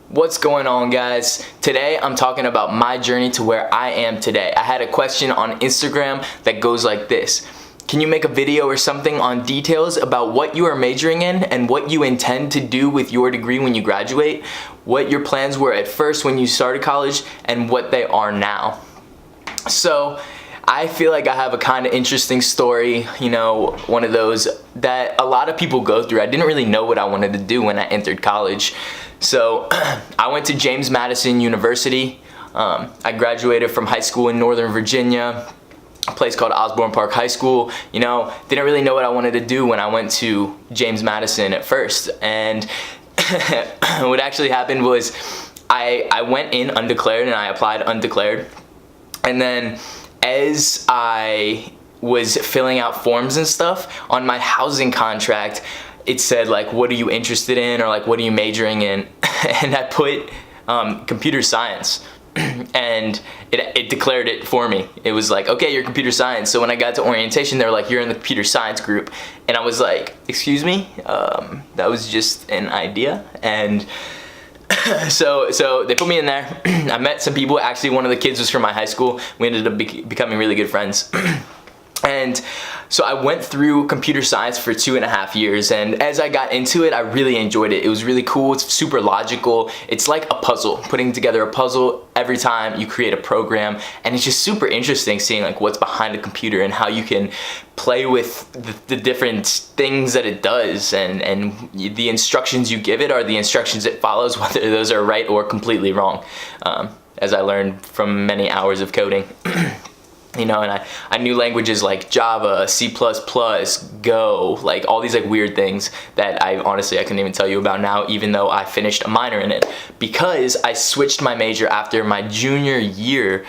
What's going on, guys? Today I'm talking about my journey to where I am today. I had a question on Instagram that goes like this. Can you make a video or something on details about what you are majoring in and what you intend to do with your degree when you graduate? What your plans were at first when you started college and what they are now. So I feel like I have a kind of interesting story, you know, one of those that a lot of people go through. I didn't really know what I wanted to do when I entered college. So I went to Madison University. I graduated from high school in Northern Virginia, a place called Osborne Park High School. You know, didn't really know what I wanted to do when I went to Madison at first. And what actually happened was I went in undeclared and I applied undeclared. And then as I was filling out forms and stuff on my housing contract, it said like, what are you interested in, or like, what are you majoring in? And I put computer science, and it declared it for me. It was like, okay, you're computer science. So when I got to orientation, they were like, you're in the computer science group. And I was like, excuse me, that was just an idea. And so they put me in there. I met some people. Actually, one of the kids was from my high school. We ended up becoming really good friends. And so I went through computer science for 2.5 years, and as I got into it, I really enjoyed it. It was really cool. It's super logical. It's like a puzzle, putting together a puzzle every time you create a program, and it's just super interesting seeing like what's behind a computer and how you can play with the different things that it does, and the instructions you give it are the instructions it follows, whether those are right or completely wrong, as I learned from many hours of coding. You know, and I knew languages like Java, C++, Go, like all these like weird things that I couldn't even tell you about now, even though I finished a minor in it, because I switched my major after my junior year.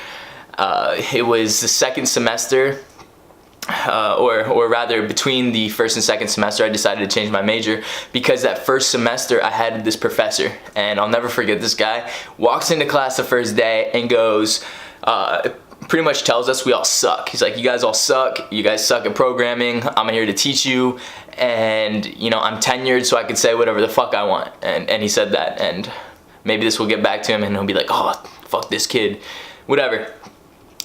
It was the second semester, or rather between the first and second semester, I decided to change my major, because that first semester I had this professor, and I'll never forget this guy, walks into class the first day and goes, pretty much tells us we all suck. He's like, you guys all suck. You guys suck at programming. I'm here to teach you. And, you know, I'm tenured, so I could say whatever the fuck I want. And he said that. And maybe this will get back to him and he'll be like, oh, fuck this kid. Whatever.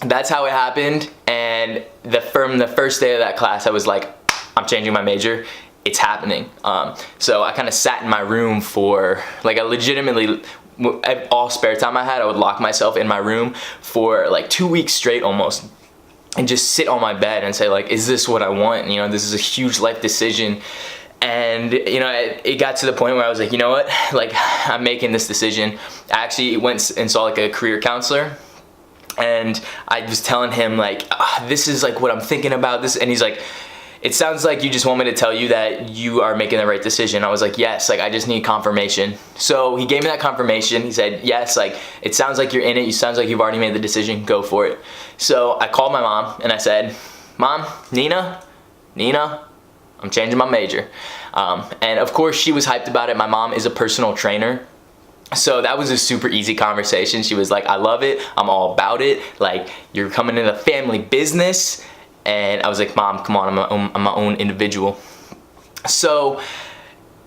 That's how it happened. And from the first day of that class, I was like, I'm changing my major. It's happening. So I kind of sat in my room for, like, I legitimately, all spare time I had, I would lock myself in my room for like 2 weeks straight almost, and just sit on my bed and say like, is this what I want? You know, this is a huge life decision. And you know, it got to the point where I was like, you know what, like, I'm making this decision. I actually went and saw like a career counselor, and I was telling him like, this is like what I'm thinking about this, and he's like, it sounds like you just want me to tell you that you are making the right decision. I was like, yes, like I just need confirmation. So he gave me that confirmation. He said, yes, like it sounds like you're in it. It sounds like you've already made the decision. Go for it. So I called my mom and I said, Mom, Nina, I'm changing my major. And of course she was hyped about it. My mom is a personal trainer. So that was a super easy conversation. She was like, I love it. I'm all about it. Like, you're coming into the family business. And I was like, Mom, come on, I'm my own individual. So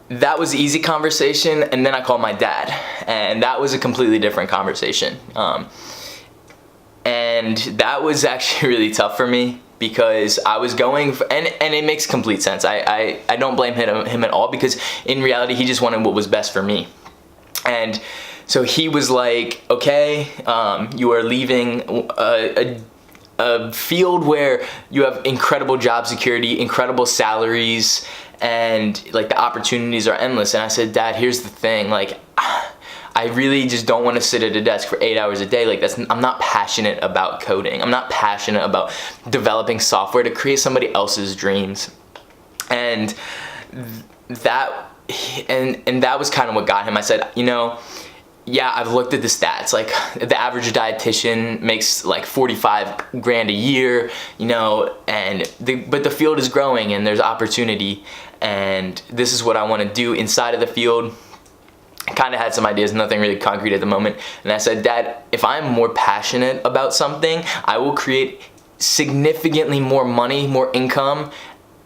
that was an easy conversation. And then I called my dad, and that was a completely different conversation. And that was actually really tough for me, because I was going for, and it makes complete sense. I don't blame him at all, because in reality, he just wanted what was best for me. And so he was like, okay, you are leaving a field where you have incredible job security, incredible salaries, and like the opportunities are endless. And I said, Dad, here's the thing, like, I really just don't want to sit at a desk for 8 hours a day. Like, I'm not passionate about coding. I'm not passionate about developing software to create somebody else's dreams. And that was kind of what got him. I said, you know, yeah, I've looked at the stats, like the average dietitian makes like 45 grand a year, you know, but the field is growing and there's opportunity, and this is what I want to do inside of the field. I kind of had some ideas, nothing really concrete at the moment. And I said, Dad, if I'm more passionate about something, I will create significantly more money, more income,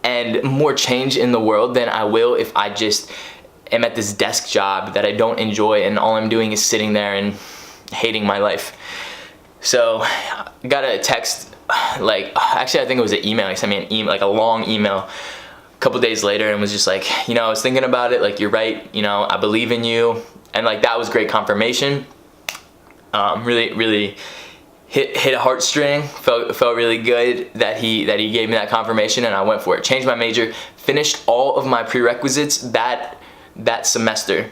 and more change in the world than I will if I just am at this desk job that I don't enjoy, and all I'm doing is sitting there and hating my life. So I got a text, like, actually I think it was an email. He sent me an email, like a long email a couple days later, and was just like, you know, I was thinking about it, like, you're right, you know, I believe in you. And like, that was great confirmation. Really hit a heartstring. Felt really good that he gave me that confirmation, and I went for it. Changed my major, finished all of my prerequisites that semester,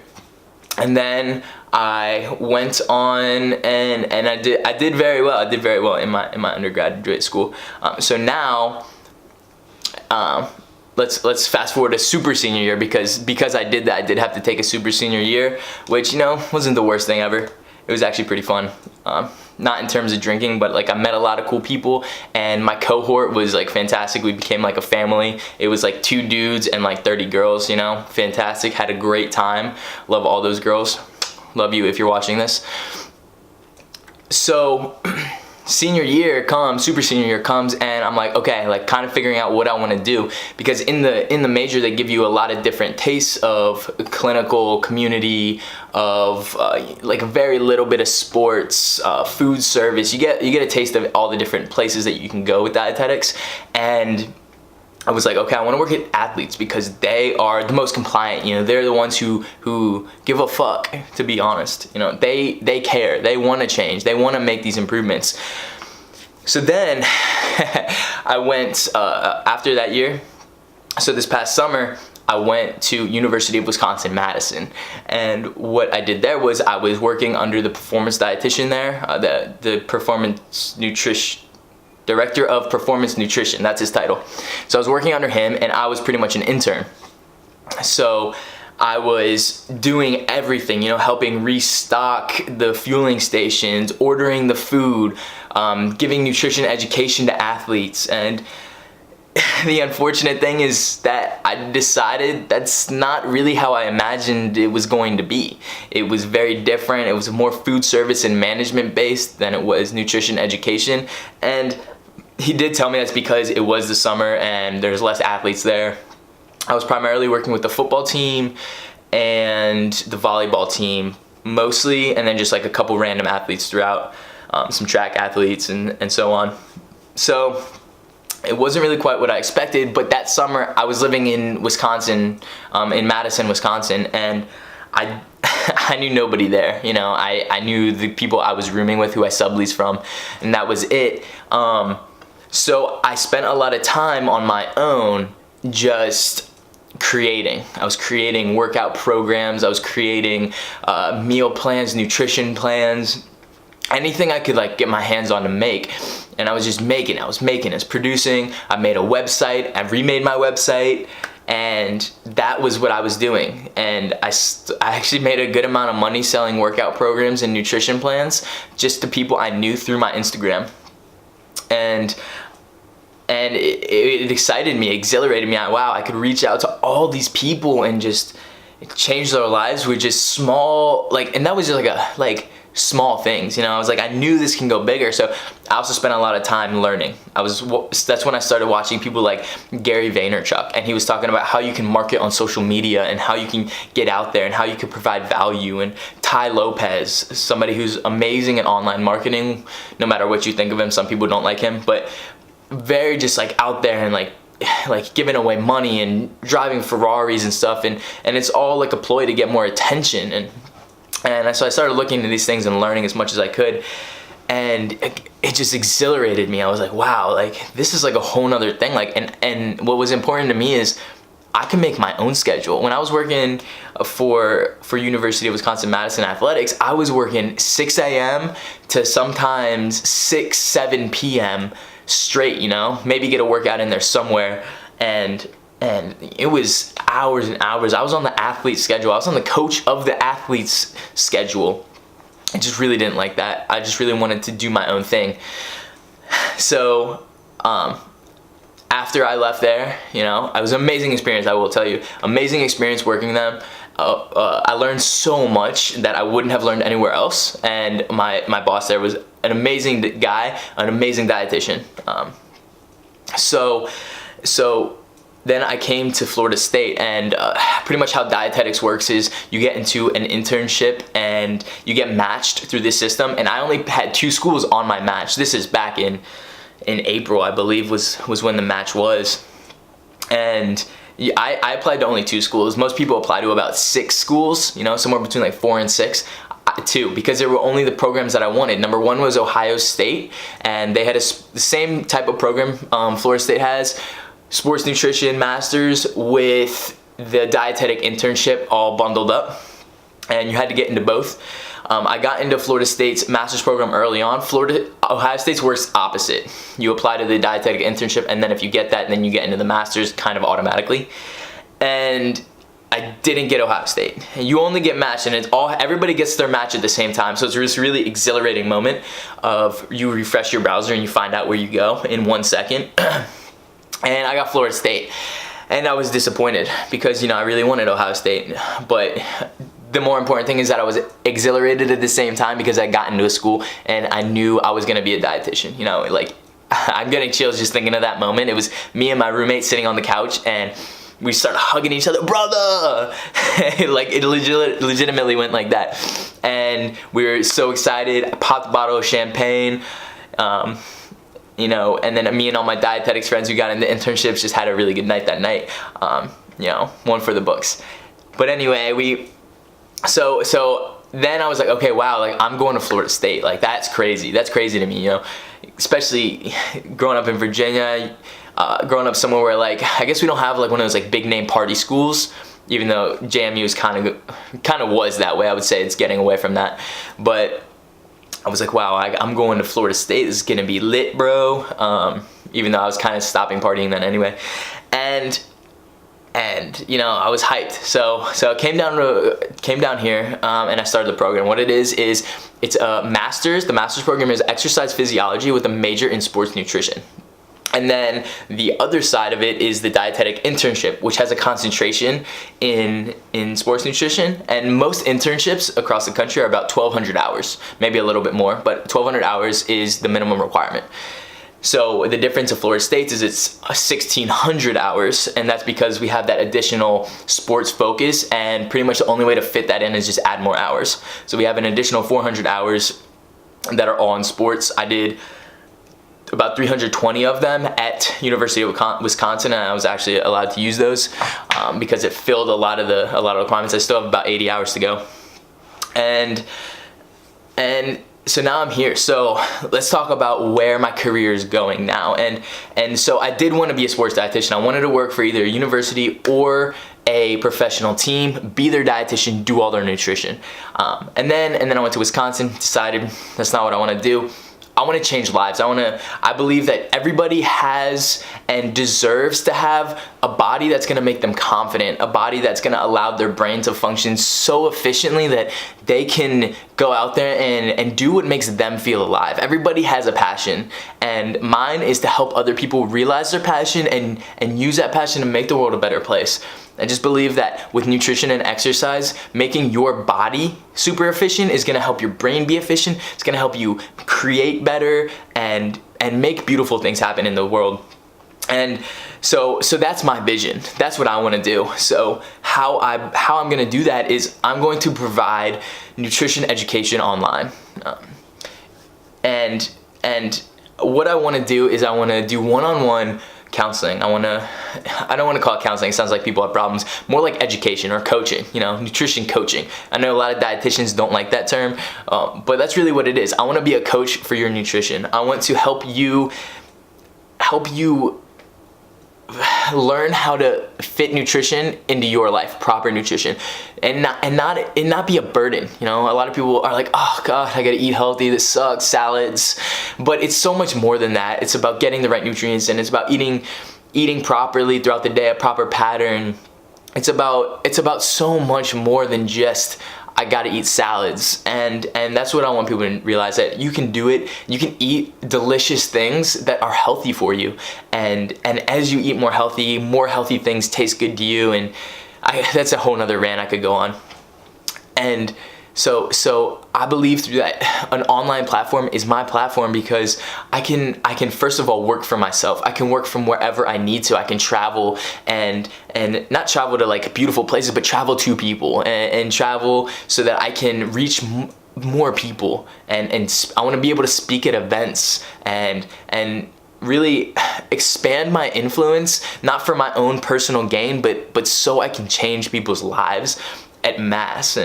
and then I went on and I did very well. I did very well in my undergraduate school. So now, let's fast forward to super senior year, because I did that. I did have to take a super senior year, which, you know, wasn't the worst thing ever. It was actually pretty fun. Not in terms of drinking, but like, I met a lot of cool people, and my cohort was like fantastic. We became like a family. It was like 2 dudes and like 30 girls, you know, fantastic. Had a great time. Love all those girls. Love you if you're watching this. So senior year comes, super senior year comes, and I'm like, okay, like kind of figuring out what I want to do, because in the major they give you a lot of different tastes of clinical, community, of like a very little bit of sports, food service. You get a taste of all the different places that you can go with dietetics. And I was like, okay, I want to work with athletes, because they are the most compliant. You know, they're the ones who give a fuck, to be honest. You know, they care. They want to change. They want to make these improvements. So then I went, after that year, so this past summer, I went to University of Wisconsin-Madison. And what I did there was I was working under the performance dietitian there, the performance nutrition, Director of Performance Nutrition, that's his title. So I was working under him, and I was pretty much an intern. So I was doing everything, you know, helping restock the fueling stations, ordering the food, giving nutrition education to athletes. And the unfortunate thing is that I decided that's not really how I imagined it was going to be. It was very different. It was more food service and management based than it was nutrition education. And he did tell me that's because it was the summer and there's less athletes there. I was primarily working with the football team and the volleyball team mostly, and then just like a couple random athletes throughout, some track athletes and so on. So it wasn't really quite what I expected, but that summer I was living in Wisconsin, in Madison, Wisconsin, and I knew nobody there. You know, I knew the people I was rooming with, who I subleased from, and that was it. So I spent a lot of time on my own just creating. I was creating workout programs. I was creating meal plans, nutrition plans, anything I could like get my hands on to make. And I was just making. I was producing. I made a website. I remade my website. And that was what I was doing. And I actually made a good amount of money selling workout programs and nutrition plans just to people I knew through my Instagram. And it excited me, exhilarated me. Wow, I could reach out to all these people and just change their lives with just small, like, and that was just like small things, you know. I was like, I knew this can go bigger. So I also spent a lot of time learning. That's when I started watching people like Gary Vaynerchuk, and he was talking about how you can market on social media and how you can get out there and how you can provide value. And Ty Lopez, somebody who's amazing at online marketing, no matter what you think of him. Some people don't like him, but very just like out there and like giving away money and driving Ferraris and stuff, and it's all like a ploy to get more attention. And so I started looking into these things and learning as much as I could, and it just exhilarated me. I was like, wow, like this is like a whole nother thing. Like, and what was important to me is I can make my own schedule. When I was working for University of Wisconsin-Madison athletics, I was working 6 a.m. to sometimes 7 p.m. straight, you know, maybe get a workout in there somewhere. And it was hours and hours. I was on the athlete schedule. I was on the coach of the athlete's schedule. I just really didn't like that. I just really wanted to do my own thing. So after I left there, you know, it was an amazing experience, I will tell you. Amazing experience working them. I learned so much that I wouldn't have learned anywhere else. And my boss there was an amazing guy, an amazing dietitian. So then I came to Florida State, and pretty much how dietetics works is you get into an internship and you get matched through this system, and I only had 2 schools on my match. This is back in April, I believe, was when the match was. And I applied to only 2 schools. Most people apply to about 6 schools, you know, somewhere between like 4 and 6. 2, because there were only the programs that I wanted. Number 1 was Ohio State, and they had the same type of program Florida State has, sports nutrition masters with the dietetic internship all bundled up, and you had to get into both. I got into Florida State's master's program early on. Ohio State's works opposite. You apply to the dietetic internship, and then if you get that, then you get into the master's kind of automatically. And I didn't get Ohio State. You only get matched, and everybody gets their match at the same time. So it's this really exhilarating moment of you refresh your browser and you find out where you go in 1 second. And I got Florida State, and I was disappointed because, you know, I really wanted Ohio State. But the more important thing is that I was exhilarated at the same time because I got into a school and I knew I was gonna be a dietitian. You know, like, I'm getting chills just thinking of that moment. It was me and my roommate sitting on the couch, and we started hugging each other, brother! Like, it legitimately went like that. And we were so excited. I popped a bottle of champagne, you know, and then me and all my dietetics friends who got into internships just had a really good night that night. You know, one for the books. But anyway, so then I was like, okay, wow, like, I'm going to Florida State. Like, that's crazy. That's crazy to me, you know, especially growing up in Virginia. Growing up somewhere where, like, I guess we don't have like one of those like big name party schools, even though JMU is kind of was that way. I would say it's getting away from that, but I was like, wow, I'm going to Florida State. This is gonna be lit, bro. Even though I was kind of stopping partying then anyway, and you know, I was hyped. So I came down here, and I started the program. What it is it's a master's. The master's program is exercise physiology with a major in sports nutrition. And then the other side of it is the dietetic internship, which has a concentration in sports nutrition. And most internships across the country are about 1,200 hours, maybe a little bit more, but 1,200 hours is the minimum requirement. So the difference of Florida State is it's 1,600 hours, and that's because we have that additional sports focus, and pretty much the only way to fit that in is just add more hours. So we have an additional 400 hours that are all in sports. I did about 320 of them at University of Wisconsin, and I was actually allowed to use those because it filled a lot of the requirements. I still have about 80 hours to go, and so now I'm here. So let's talk about where my career is going now. And so I did want to be a sports dietitian. I wanted to work for either a university or a professional team, be their dietitian, do all their nutrition. And then I went to Wisconsin, decided that's not what I want to do. I want to change lives. I believe that everybody has and deserves to have a body that's going to make them confident, a body that's going to allow their brain to function so efficiently that they can go out there and do what makes them feel alive. Everybody has a passion, and mine is to help other people realize their passion and use that passion to make the world a better place. I just believe that with nutrition and exercise, making your body super efficient is gonna help your brain be efficient. It's gonna help you create better and make beautiful things happen in the world. And so that's my vision. That's what I wanna do. So how I'm gonna do that is I'm going to provide nutrition education online. And what I wanna do is I wanna do one-on-one counseling. I don't want to call it counseling. It sounds like people have problems. More like education or coaching, you know, nutrition coaching. I know a lot of dietitians don't like that term, but that's really what it is. I want to be a coach for your nutrition. I want to help you learn how to fit nutrition into your life, proper nutrition, and not be a burden. You know, a lot of people are like, oh God, I gotta eat healthy, this sucks, salads. But it's so much more than that. It's about getting the right nutrients, and it's about eating properly throughout the day, a proper pattern. It's about so much more than just I gotta eat salads, and that's what I want people to realize, that you can do it. You can eat delicious things that are healthy for you, and as you eat more healthy things taste good to you, and that's a whole nother rant I could go on. And So I believe through that an online platform is my platform, because I can first of all work for myself. I can work from wherever I need to. I can travel and not travel to like beautiful places, but travel to people and travel so that I can reach more people, and I want to be able to speak at events and really expand my influence, not for my own personal gain, but so I can change people's lives at mass.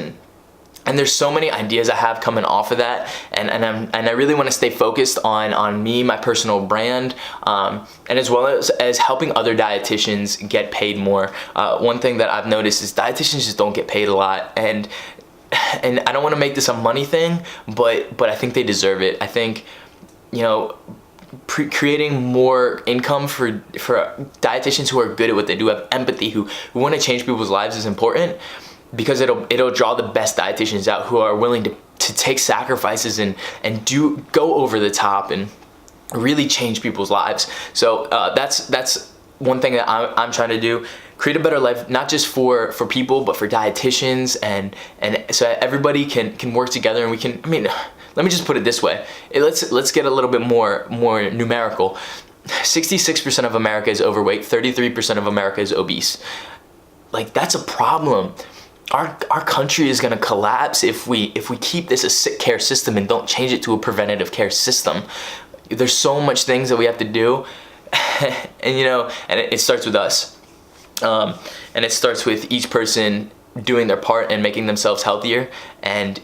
And there's so many ideas I have coming off of that, and I really want to stay focused on me, my personal brand, and as well as helping other dietitians get paid more. One thing that I've noticed is dietitians just don't get paid a lot, and I don't want to make this a money thing, but I think they deserve it. I think, you know, creating more income for dietitians who are good at what they do, have empathy, who want to change people's lives, is important, because it'll draw the best dietitians out who are willing to take sacrifices and go over the top and really change people's lives. So that's one thing that I'm trying to do. Create a better life, not just for people, but for dietitians, and so everybody can work together, and we can, I mean, let me just put it this way. Let's get a little bit more numerical. 66% of America is overweight, 33% of America is obese. Like, that's a problem. Our country is gonna collapse if we keep this a sick care system and don't change it to a preventative care system. There's so much things that we have to do, and you know, and it starts with us. And it starts with each person doing their part and making themselves healthier, and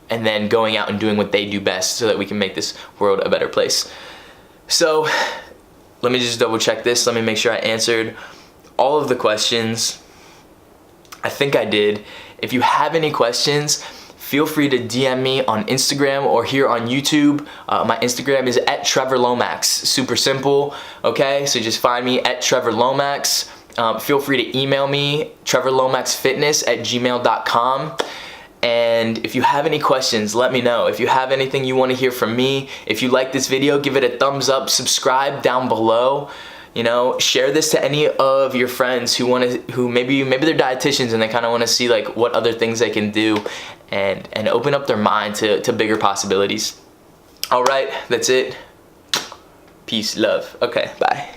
then going out and doing what they do best, so that we can make this world a better place. So let me just double check this. Let me make sure I answered all of the questions. I think I did. If you have any questions, feel free to DM me on Instagram or here on YouTube. My Instagram is @TrevorLomax. Super simple, okay? So just find me @TrevorLomax. Feel free to email me, trevorlomaxfitness@gmail.com. And if you have any questions, let me know. If you have anything you want to hear from me, if you like this video, give it a thumbs up, subscribe down below. You know, share this to any of your friends who maybe they're dietitians and they kind of want to see like what other things they can do, and open up their mind to bigger possibilities. All right, that's it. Peace, love. Okay, bye.